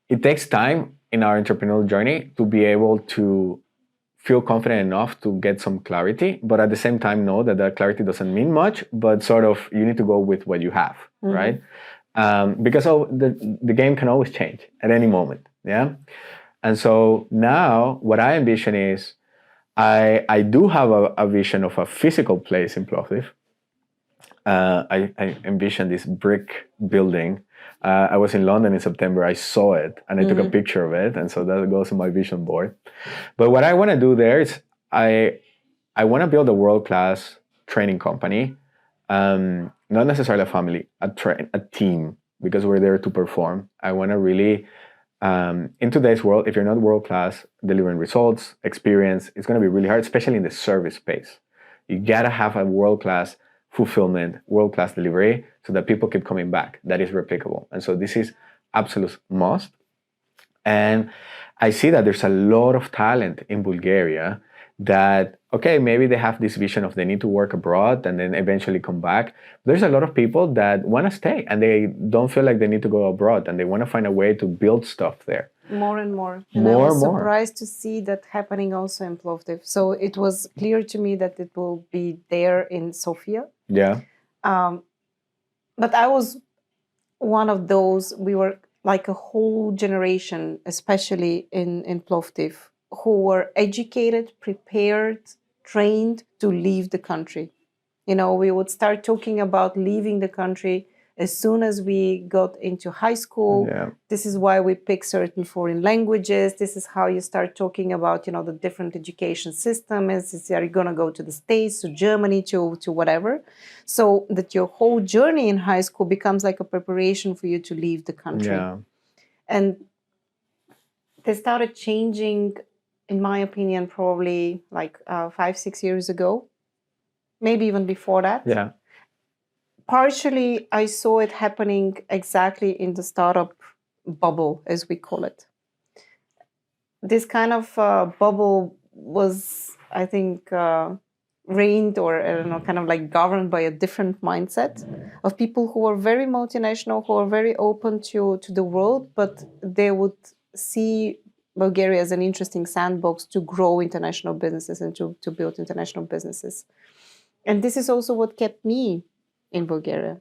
it takes time in our entrepreneurial journey to be able to feel confident enough to get some clarity, but at the same time know that that clarity doesn't mean much, but sort of you need to go with what you have, right? Because the game can always change at any moment, yeah? And so now what I envision is, I do have a vision of a physical place in Plovdiv. I envision this brick building. I was in London in September. I saw it and I took a picture of it. And so that goes on my vision board. But what I want to do there is I want to build a world-class training company. Not necessarily a family, a team, because we're there to perform. I want to really, in today's world, if you're not world-class, delivering results, experience, it's going to be really hard, especially in the service space. You got to have a world-class fulfillment, world-class delivery, so that people keep coming back. That is replicable. And so this is absolute must. And I see that there's a lot of talent in Bulgaria that, okay, maybe they have this vision of they need to work abroad and then eventually come back. There's a lot of people that want to stay and they don't feel like they need to go abroad and they want to find a way to build stuff there. More and more. And I was surprised to see that happening also in Plovdiv. So it was clear to me that it will be there in Sofia. Yeah. But I was one of those, we were like a whole generation, especially in Plovdiv, who were educated, prepared, trained to leave the country. You know, we would start talking about leaving the country as soon as we got into high school. Yeah. This is why we pick certain foreign languages. This is how you start talking about, you know, the different education systems. Are you going to go to the States, to Germany, to whatever? So that your whole journey in high school becomes like a preparation for you to leave the country. Yeah. And they started changing, in my opinion, probably like 5-6 years ago, maybe even before that. Yeah. Partially, I saw it happening exactly in the startup bubble, as we call it. This kind of bubble was, I think, reigned or, I don't know, kind of like governed by a different mindset of people who are very multinational, who are very open to the world, but they would see Bulgaria as an interesting sandbox to grow international businesses and to build international businesses. And this is also what kept me in Bulgaria.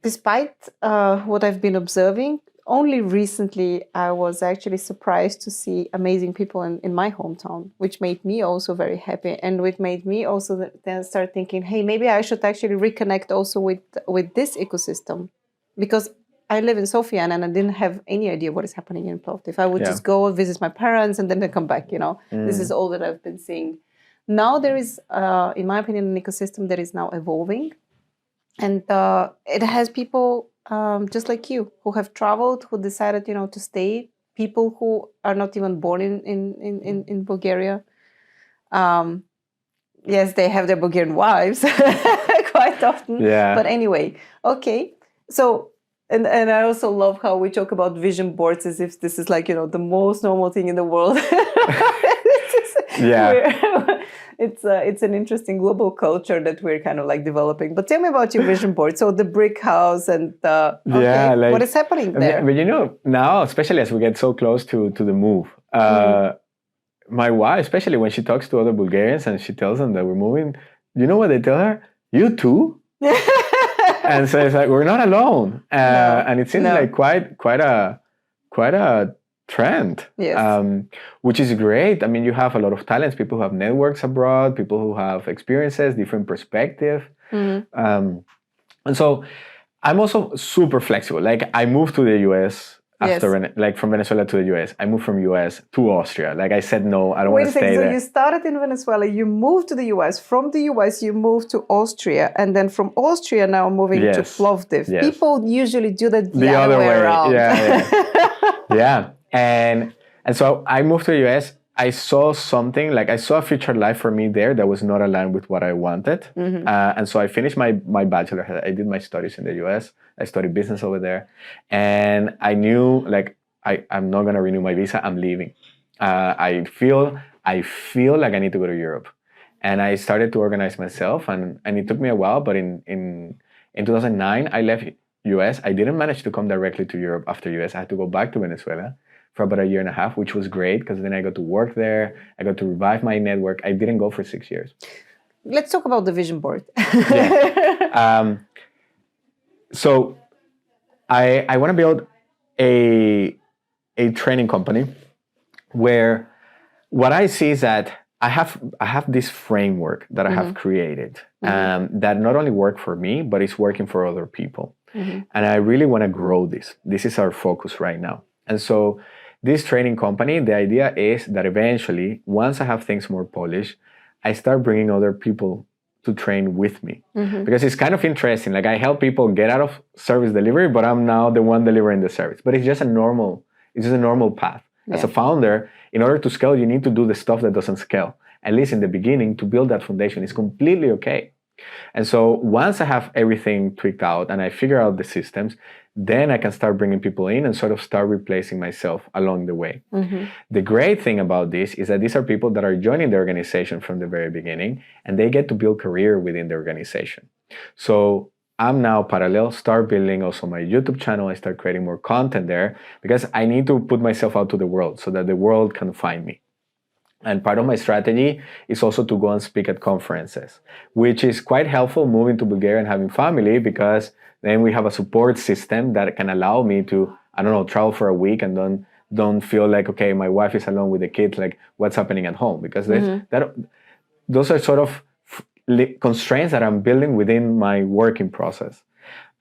Despite what I've been observing, only recently I was actually surprised to see amazing people in my hometown, which made me also very happy, and which made me also then start thinking, hey, maybe I should actually reconnect also with this ecosystem, because I live in Sofia and I didn't have any idea what is happening in Plovdiv. I would just go visit my parents and then I come back, you know. This is all that I've been seeing. Now there is, in my opinion, an ecosystem that is now evolving. And it has people just like you who have traveled, who decided, you know, to stay. People who are not even born in Bulgaria. Yes, they have their Bulgarian wives quite often. Yeah. But anyway, okay. So, and I also love how we talk about vision boards as if this is like, you know, the most normal thing in the world. Yeah. It's an interesting global culture that we're kind of like developing. But tell me about your vision board. So the brick house and like, what is happening there? But you know, now, especially as we get so close to the move, my wife, especially when she talks to other Bulgarians and she tells them that we're moving, you know what they tell her? You too? And so it's like, we're not alone. And it seems like quite a trend, which is great. I mean, you have a lot of talents, people who have networks abroad, people who have experiences, different perspective. And so I'm also super flexible. Like I moved to the US after, like from Venezuela to the US. I moved from US to Austria. Like I said, no, I don't want to stay there. So you started in Venezuela, you moved to the US. From the US, you moved to Austria. And then from Austria, now moving to Plovdiv. Yes. People usually do that the other way around. Yeah. And so I moved to the US I saw something, like I saw a future life for me there that was not aligned with what I wanted. And so I finished my bachelor. I did my studies in the US. I studied business over there. And I knew like, I'm not going to renew my visa. I'm leaving. I feel like I need to go to Europe. And I started to organize myself, and it took me a while, but in 2009, I left US. I didn't manage to come directly to Europe after US. I had to go back to Venezuela for about a year and a half, which was great because then I got to work there. I got to revive my network. I didn't go for 6 years. Let's talk about the vision board. So I want to build a training company where what I see is that I have this framework that I have created that not only work for me, but it's working for other people. And I really want to grow this. This is our focus right now. And so this training company, the idea is that eventually, once I have things more polished, I start bringing other people to train with me. Because it's kind of interesting. Like I help people get out of service delivery, but I'm now the one delivering the service. But it's just a normal path. As a founder, in order to scale, you need to do the stuff that doesn't scale. At least in the beginning, to build that foundation is completely okay. And so once I have everything tweaked out and I figure out the systems, then I can start bringing people in and sort of start replacing myself along the way. The great thing about this is that these are people that are joining the organization from the very beginning, and they get to build career within the organization. So I'm now parallel, start building also my YouTube channel. I start creating more content there because I need to put myself out to the world so that the world can find me. And part of my strategy is also to go and speak at conferences, which is quite helpful moving to Bulgaria and having family, because then we have a support system that can allow me to, I don't know, travel for a week and don't feel like, okay, my wife is alone with the kids, like what's happening at home? Because those are sort of constraints that I'm building within my working process.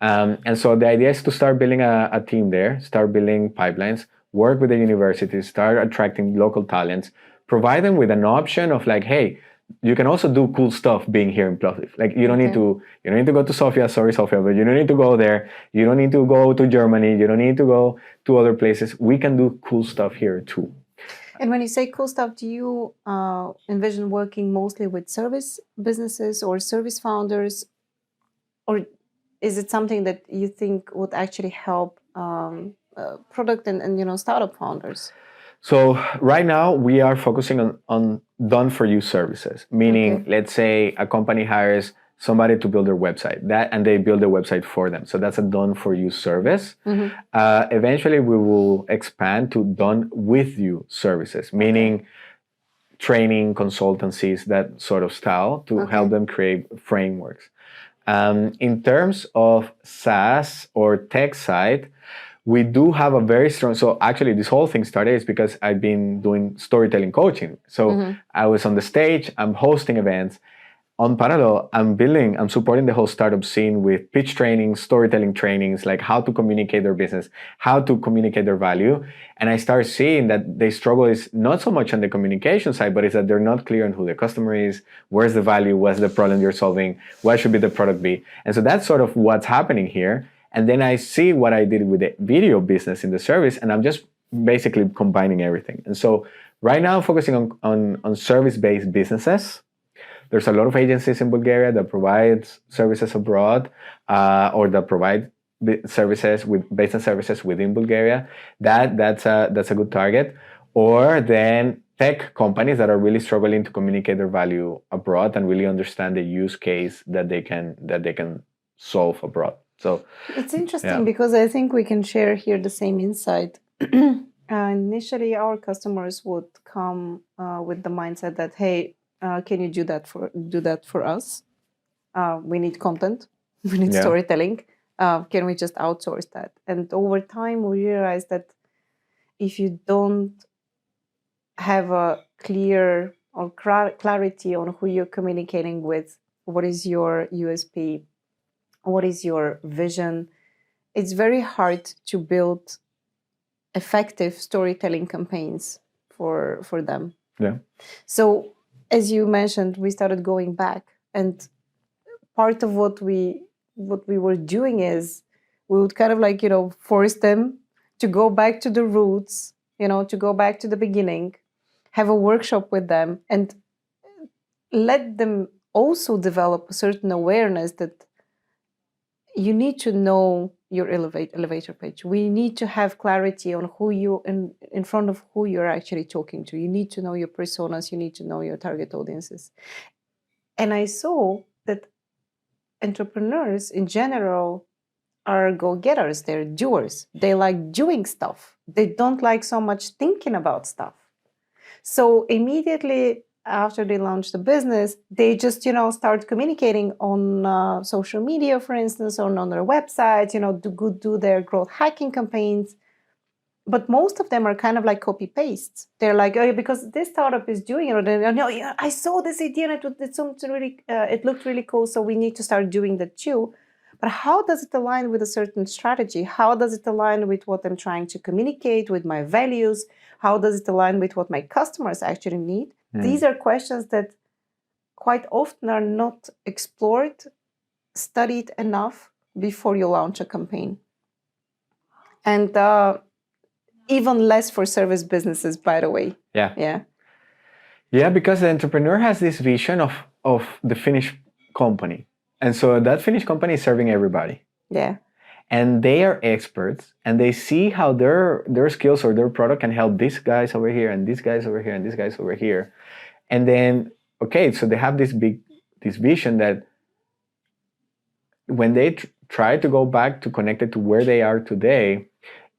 And so the idea is to start building a team there, start building pipelines, work with the universities, start attracting local talents, provide them with an option of like, hey, you can also do cool stuff being here in Plovdiv. Like you don't need to go to Sofia, but you don't need to go there. You don't need to go to Germany. You don't need to go to other places. We can do cool stuff here too. And when you say cool stuff, do you envision working mostly with service businesses or service founders? Or is it something that you think would actually help product and startup founders? So right now we are focusing on done-for-you services, meaning let's say a company hires somebody to build their website, and they build the website for them. So that's a done-for-you service. Eventually we will expand to done-with-you services, meaning training, consultancies, that sort of style to help them create frameworks. In terms of SaaS or tech side, we do have a very strong, so actually this whole thing started is because I've been doing storytelling coaching. So I was on the stage, I'm hosting events. On parallel, I'm supporting the whole startup scene with pitch training, storytelling trainings, like how to communicate their business, how to communicate their value. And I start seeing that they struggle is not so much on the communication side, but it's that they're not clear on who the customer is, where's the value, what's the problem you're solving, what should be the product be. And so that's sort of what's happening here. And then I see what I did with the video business in the service, and I'm just basically combining everything. And so right now I'm focusing on service-based businesses. There's a lot of agencies in Bulgaria that provide services abroad or that provide services with business services within Bulgaria. That's a good target. Or then tech companies that are really struggling to communicate their value abroad and really understand the use case that they can solve abroad. So it's interesting because I think we can share here the same insight. Initially, our customers would come with the mindset that, hey, can you do that for us? We need content, we need storytelling. Can we just outsource that? And over time, we realized that if you don't have a clear or clarity on who you're communicating with, what is your USP, what is your vision, it's very hard to build effective storytelling campaigns for them. Yeah. So as you mentioned, we started going back, and part of what we were doing is we would kind of force them to go back to the roots, to go back to the beginning, have a workshop with them, and let them also develop a certain awareness that you need to know your elevator pitch. We need to have clarity on who you in front of who you're actually talking to. You need to know your personas. You need to know your target audiences. And I saw that entrepreneurs in general are go-getters. They're doers. They like doing stuff. They don't like so much thinking about stuff. So immediately after they launch the business, they just, start communicating on social media, for instance, or on their website, do their growth hacking campaigns. But most of them are kind of like copy pastes. They're like, oh, because this startup is doing it. Or no, I saw this idea and it looked really cool. So we need to start doing that too. But how does it align with a certain strategy? How does it align with what I'm trying to communicate, with my values? How does it align with what my customers actually need? These are questions that quite often are not explored, studied enough before you launch a campaign. And even less for service businesses, by the way. Yeah, because the entrepreneur has this vision of the finished company. And so that finished company is serving everybody. Yeah. And they are experts, and they see how their skills or their product can help these guys over here, and these guys over here, and these guys over here. And then, okay, so they have this vision that when they try to go back to connect it to where they are today,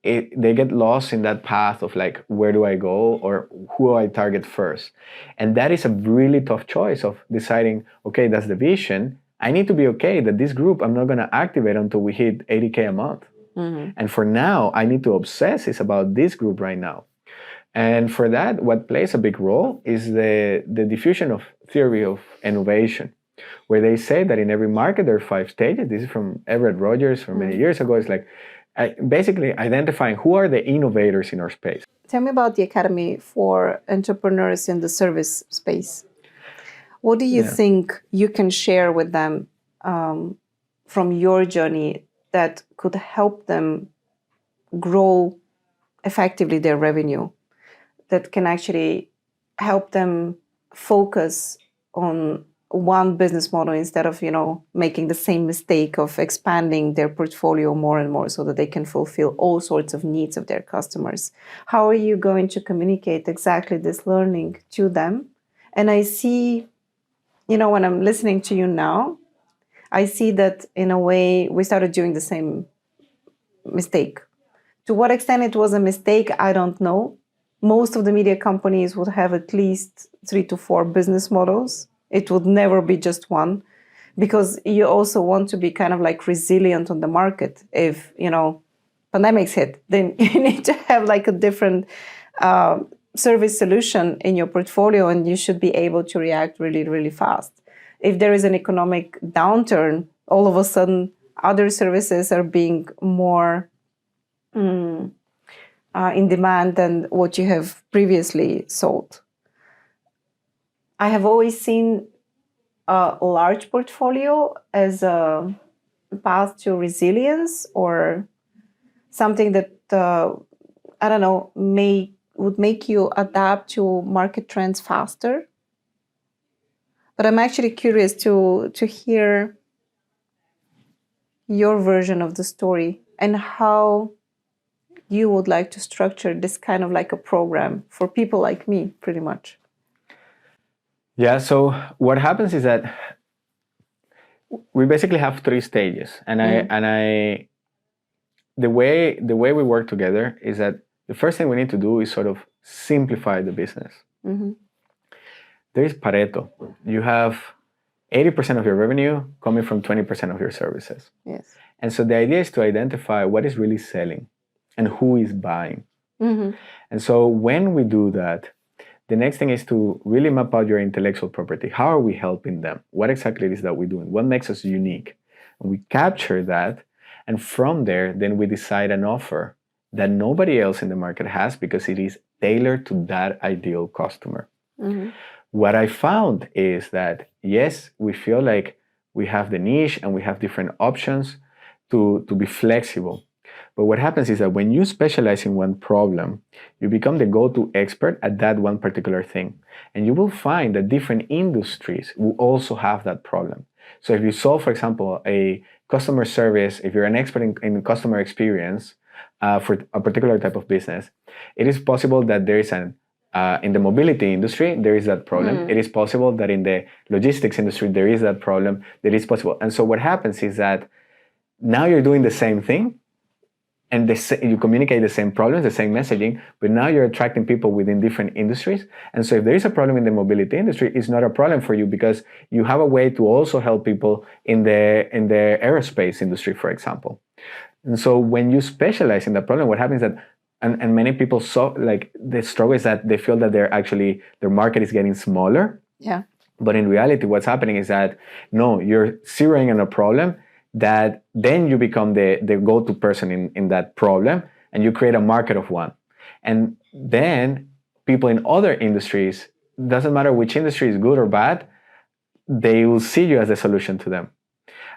they get lost in that path of like, where do I go, or who do I target first? And that is a really tough choice of deciding, okay, that's the vision. I need to be okay that this group I'm not going to activate until we hit 80K a month. And for now, I need to obsess is about this group right now. And for that, what plays a big role is the diffusion of theory of innovation, where they say that in every market there are 5 stages. This is from Everett Rogers from many years ago. It's like basically identifying who are the innovators in our space. Tell me about the Academy for Entrepreneurs in the Service Space. What do you think you can share with them from your journey that could help them grow effectively their revenue, that can actually help them focus on one business model instead of, making the same mistake of expanding their portfolio more and more so that they can fulfill all sorts of needs of their customers? How are you going to communicate exactly this learning to them? And I see, when I'm listening to you now, I see that in a way we started doing the same mistake. To what extent it was a mistake, I don't know. Most of the media companies would have at least 3 to 4 business models. It would never be just one, because you also want to be kind of like resilient on the market. If, pandemics hit, then you need to have like a different service solution in your portfolio, and you should be able to react really, really fast. If there is an economic downturn, all of a sudden other services are being more in demand than what you have previously sold. I have always seen a large portfolio as a path to resilience, or something that, I don't know, would make you adapt to market trends faster. But I'm actually curious to hear your version of the story and how you would like to structure this kind of like a program for people like me, pretty much. Yeah, so what happens is that we basically have 3 stages, and the way we work together is that the first thing we need to do is sort of simplify the business. There is Pareto. You have 80% of your revenue coming from 20% of your services. Yes. And so the idea is to identify what is really selling and who is buying. And so when we do that, the next thing is to really map out your intellectual property. How are we helping them? What exactly it is that we're doing? What makes us unique? And we capture that. And from there, then we decide an offer that nobody else in the market has, because it is tailored to that ideal customer. What I found is that, yes, we feel like we have the niche and we have different options to be flexible. But what happens is that when you specialize in one problem, you become the go-to expert at that one particular thing. And you will find that different industries will also have that problem. So if you solve, for example, a customer service, if you're an expert in customer experience for a particular type of business, it is possible that there is in the mobility industry, there is that problem. It is possible that in the logistics industry, there is that problem. That is possible. And so what happens is that now you're doing the same thing, and you communicate the same problems, the same messaging, but now you're attracting people within different industries. And so if there is a problem in the mobility industry, it's not a problem for you because you have a way to also help people in the aerospace industry, for example. And so when you specialize in that problem, what happens is that, and many people the struggle is that they feel that their market is getting smaller. Yeah. But in reality, what's happening is that, no, you're zeroing in a problem that then you become the go-to person in that problem, and you create a market of one. And then people in other industries, doesn't matter which industry is good or bad, they will see you as a solution to them.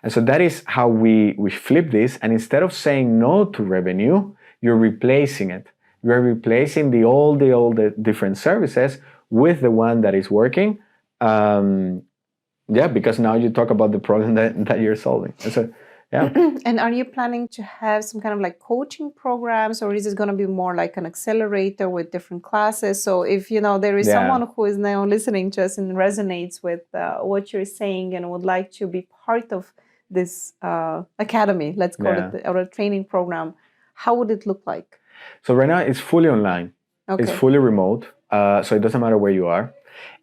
And so that is how we flip this. And instead of saying no to revenue, you're replacing it. You're replacing all the different services with the one that is working. Because now you talk about the problem that you're solving. And so, yeah. And are you planning to have some kind of like coaching programs, or is it going to be more like an accelerator with different classes? So if, there is someone who is now listening to us and resonates with what you're saying and would like to be part of this academy, let's call it, or a training program, how would it look like? So right now it's fully online. Okay. It's fully remote. So it doesn't matter where you are.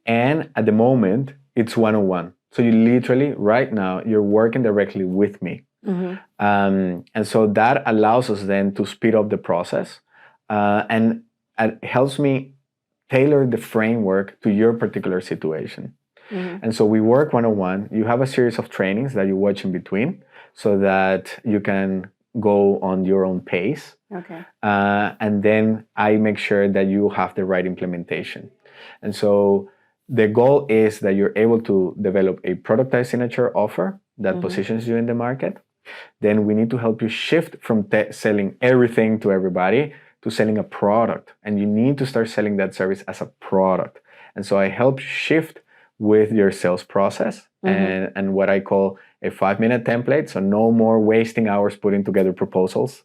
And at the moment, it's one-on-one. So you literally, right now, you're working directly with me. Mm-hmm. And so that allows us then to speed up the process. And it helps me tailor the framework to your particular situation. Mm-hmm. And so we work one-on-one. You have a series of trainings that you watch in between so that you can go on your own pace. Okay. And then I make sure that you have the right implementation. And so the goal is that you're able to develop a productized signature offer that positions you in the market. Then we need to help you shift from selling everything to everybody to selling a product. And you need to start selling that service as a product. And so I help shift with your sales process and what I call a 5-minute template. So no more wasting hours putting together proposals.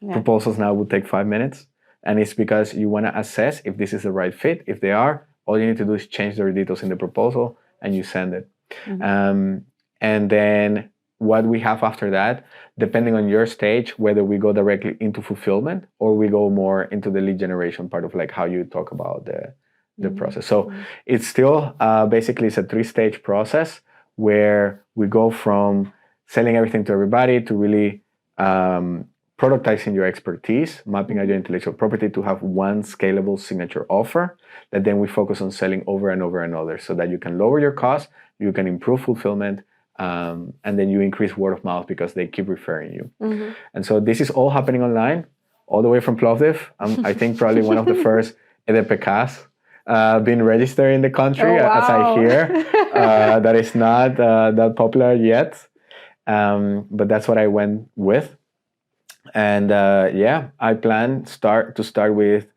Yeah. Proposals now would take 5 minutes. And it's because you want to assess if this is the right fit. If they are, all you need to do is change the details in the proposal and you send it. Mm-hmm. And then what we have after that, depending on your stage, whether we go directly into fulfillment or we go more into the lead generation part of like how you talk about the process. So it's still basically it's a 3-stage process where we go from selling everything to everybody to really productizing your expertise, mapping out your intellectual property to have one scalable signature offer that then we focus on selling over and over and over so that you can lower your costs, you can improve fulfillment, and then you increase word of mouth because they keep referring you. Mm-hmm. And so this is all happening online, all the way from Plovdiv. I think probably one of the first EDPKs being registered in the country, as I hear. That is not that popular yet, but that's what I went with. And I plan to start with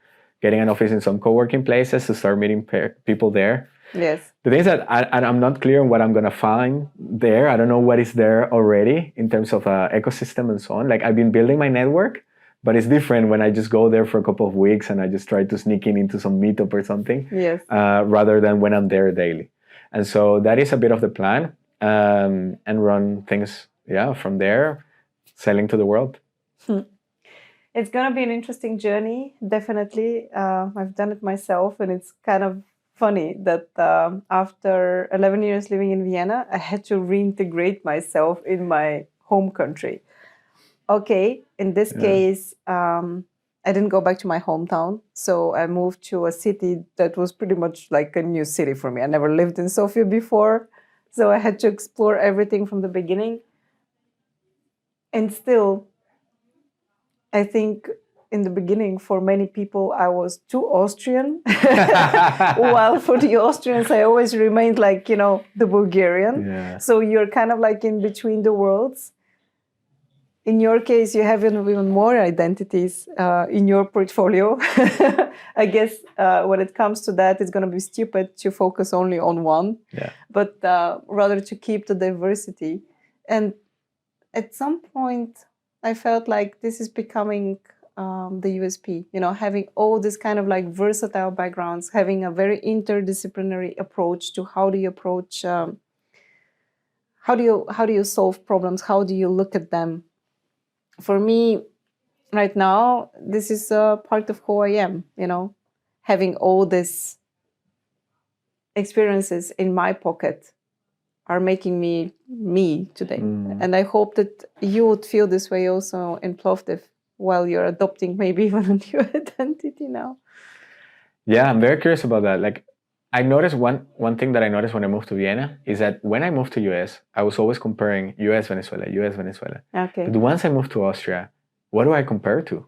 getting an office in some co-working places to start meeting people there. Yes. The thing is that I'm not clear on what I'm going to find there. I don't know what is there already in terms of ecosystem and so on. Like I've been building my network, but it's different when I just go there for a couple of weeks and I just try to sneak into some meetup or something. Yes. Rather than when I'm there daily. And so that is a bit of the plan, and run things, from there, selling to the world. It's going to be an interesting journey, definitely. I've done it myself, and it's kind of funny that after 11 years living in Vienna, I had to reintegrate myself in my home country. Okay, in this case, I didn't go back to my hometown, so I moved to a city that was pretty much like a new city for me. I never lived in Sofia before, so I had to explore everything from the beginning. And still, I think in the beginning, for many people, I was too Austrian. While for the Austrians, I always remained like, the Bulgarian. Yeah. So you're kind of like in between the worlds. in your case, you have even more identities in your portfolio. I guess when it comes to that, it's going to be stupid to focus only on one, but rather to keep the diversity. And at some point, I felt like this is becoming the USP, having all this kind of like versatile backgrounds, having a very interdisciplinary approach to how do you approach, how do you solve problems, how do you look at them. For me, right now, this is a part of who I am, having all these experiences in my pocket are making me today. And I hope that you would feel this way also in Plovdiv while you're adopting maybe even a new identity now. Yeah, I'm very curious about that. Like, I noticed one thing that I noticed when I moved to Vienna is that when I moved to US, I was always comparing US, Venezuela, US, Venezuela. Okay. But once I moved to Austria, what do I compare to?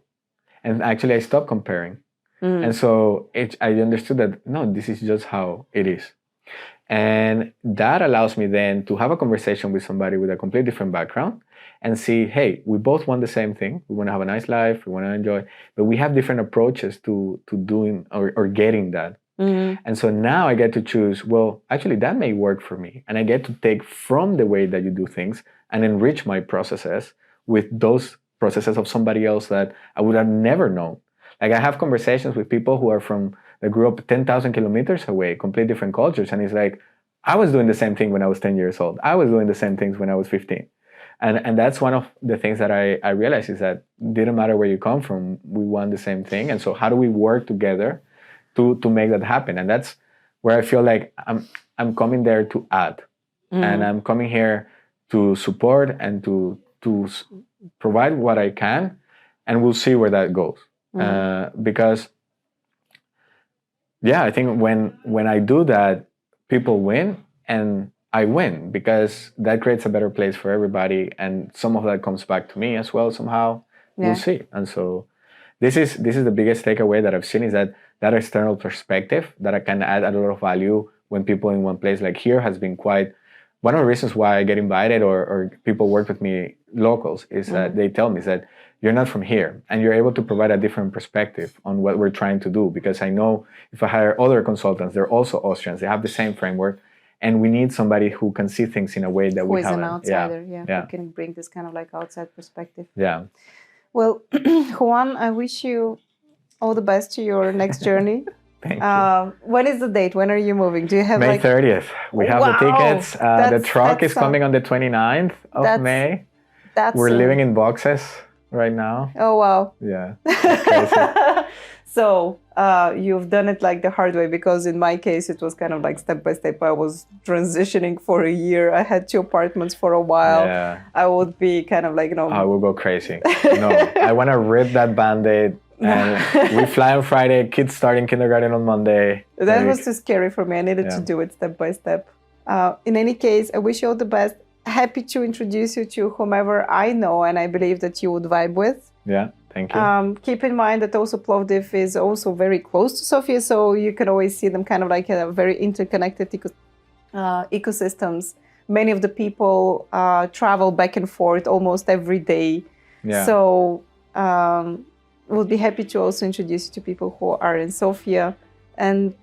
And actually, I stopped comparing. And so I understood that, no, this is just how it is. And that allows me then to have a conversation with somebody with a completely different background and see, hey, we both want the same thing. We want to have a nice life. We want to enjoy, but we have different approaches to doing or getting that. And so now I get to choose, well, actually, that may work for me. And I get to take from the way that you do things and enrich my processes with those processes of somebody else that I would have never known. Like, I have conversations with people who are that grew up 10,000 kilometers away, completely different cultures. And it's like, I was doing the same thing when I was 10 years old. I was doing the same things when I was 15. And that's one of the things that I realized is that didn't matter where you come from, we want the same thing. And so how do we work together to make that happen? And that's where I feel like I'm coming there to add. And I'm coming here to support and to provide what I can, and we'll see where that goes. Because I think when I do that, people win and I win, because that creates a better place for everybody, and some of that comes back to me as well somehow. We'll see. And so this is the biggest takeaway that I've seen, is that external perspective that I can add a lot of value when people in one place like here has been quite one of the reasons why I get invited or people work with me, locals, is that they tell me is that you're not from here and you're able to provide a different perspective on what we're trying to do. Because I know if I hire other consultants, they're also Austrians, they have the same framework, and we need somebody who can see things in a way that we haven't. Who is an outsider, who can bring this kind of like outside perspective. Yeah. Well, Juan, I wish you all the best to your next journey. Thank you. When is the date? When are you moving? Do you have May 30th. We have the tickets. The truck is coming on the 29th of May. We're living in boxes right now. Oh, wow. Yeah. Crazy. So you've done it like the hard way, because in my case, it was kind of like step by step. I was transitioning for a year. I had 2 apartments for a while. Yeah. I would be kind of like, I will go crazy. No, I want to rip that Band-Aid. And we fly on Friday, kids starting kindergarten on Monday. That was too scary for me. I needed to do it step by step. In any case, I wish you all the best. Happy to introduce you to whomever I know and I believe that you would vibe with. Yeah, thank you. Keep in mind that also Plovdiv is also very close to Sofia, so you can always see them kind of like a very interconnected ecosystems. Many of the people travel back and forth almost every day. Yeah. So we'll be happy to also introduce you to people who are in Sofia. And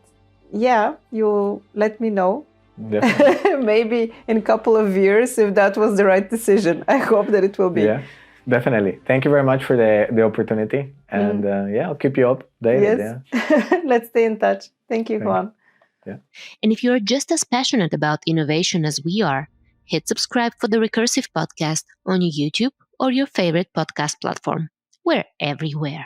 you'll let me know. Maybe in a couple of years if that was the right decision. I hope that it will be. Yeah, definitely. Thank you very much for the opportunity. And I'll keep you updated. Yes. Yeah. Let's stay in touch. Thank you, Juan. Yeah. And if you're just as passionate about innovation as we are, hit subscribe for the Recursive podcast on YouTube or your favorite podcast platform. We're everywhere.